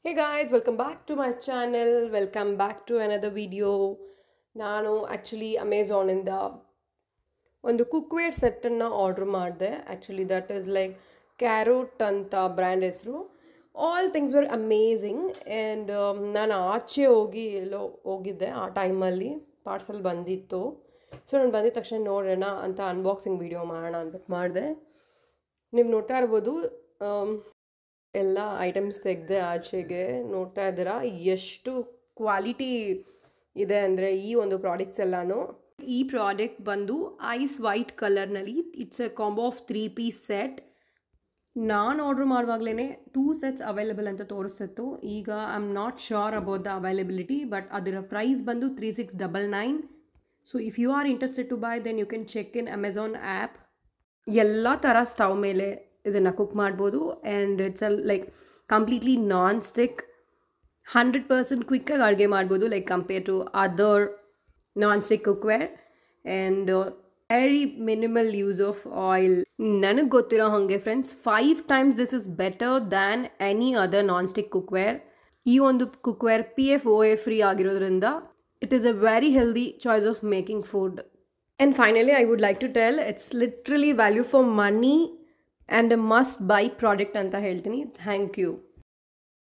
Hey guys, welcome back to my channel. Welcome back to another video. ನಾನು actually ಅಮೆಝಾನಿಂದ ಒಂದು cookware ಸೆಟ್ಟನ್ನು order ಮಾಡಿದೆ. Actually that is like carrot ಅಂತ brand ಹೆಸರು. All things were amazing and ನಾನು ಆಚೆ ಹೋಗಿ ಎಲ್ಲೋ ಹೋಗಿದ್ದೆ ಆ ಟೈಮಲ್ಲಿ ಪಾರ್ಸಲ್ ಬಂದಿತ್ತು. ಸೊ ನಾನು ಬಂದಿದ ತಕ್ಷಣ ನೋಡೋಣ ಅಂತ ಅನ್ಬಾಕ್ಸಿಂಗ್ ವಿಡಿಯೋ ಮಾಡೋಣ ಅಂದ್ಬಿಟ್ಟು ಮಾಡಿದೆ. ನೀವು ನೋಡ್ತಾ ಇರ್ಬೋದು ಎಲ್ಲ ಐಟಮ್ಸ್ ತೆಗೆದೆ ಆಚೆಗೆ ನೋಡ್ತಾ ಇದ್ದೀರಾ ಎಷ್ಟು ಕ್ವಾಲಿಟಿ ಇದೆ ಅಂದರೆ ಈ ಒಂದು ಪ್ರಾಡಕ್ಟ್ಸ್ ಎಲ್ಲನೂ. ಈ ಪ್ರಾಡಕ್ಟ್ ಬಂದು ಐಸ್ ವೈಟ್ ಕಲರ್ನಲ್ಲಿ it's a combo of 3 piece set. ನಾನು ಆರ್ಡ್ರ್ ಮಾಡುವಾಗಲೇ 2 ಸೆಟ್ಸ್ ಅವೈಲೇಬಲ್ ಅಂತ ತೋರಿಸ್ತಿತ್ತು. ಈಗ I am not sure about the availability, but ಅದರ ಪ್ರೈಸ್ ಬಂದು 3699. So if you are interested to buy then you can check in Amazon app. ಎಲ್ಲ ಥರ stove ಮೇಲೆ ಇದನ್ನು ಕುಕ್ ಮಾಡ್ಬೋದು and it's like completely non stick. 100% ಕ್ವಿಕ್ಕಾಗಿ ಅಡುಗೆ ಮಾಡ್ಬೋದು like compare to other non stick cookware and very minimal use of oil. ನನಗೆ ಗೊತ್ತಿರೋ ಹಾಗೆ friends 5 times this is better than any other non stick cookware. ಈ ಒಂದು cookware PFOA free ಆಗಿರೋದ್ರಿಂದ it is a very healthy choice of making food. And finally, I would like to tell it's literally value for money and a must buy product anta heltini. Thank you.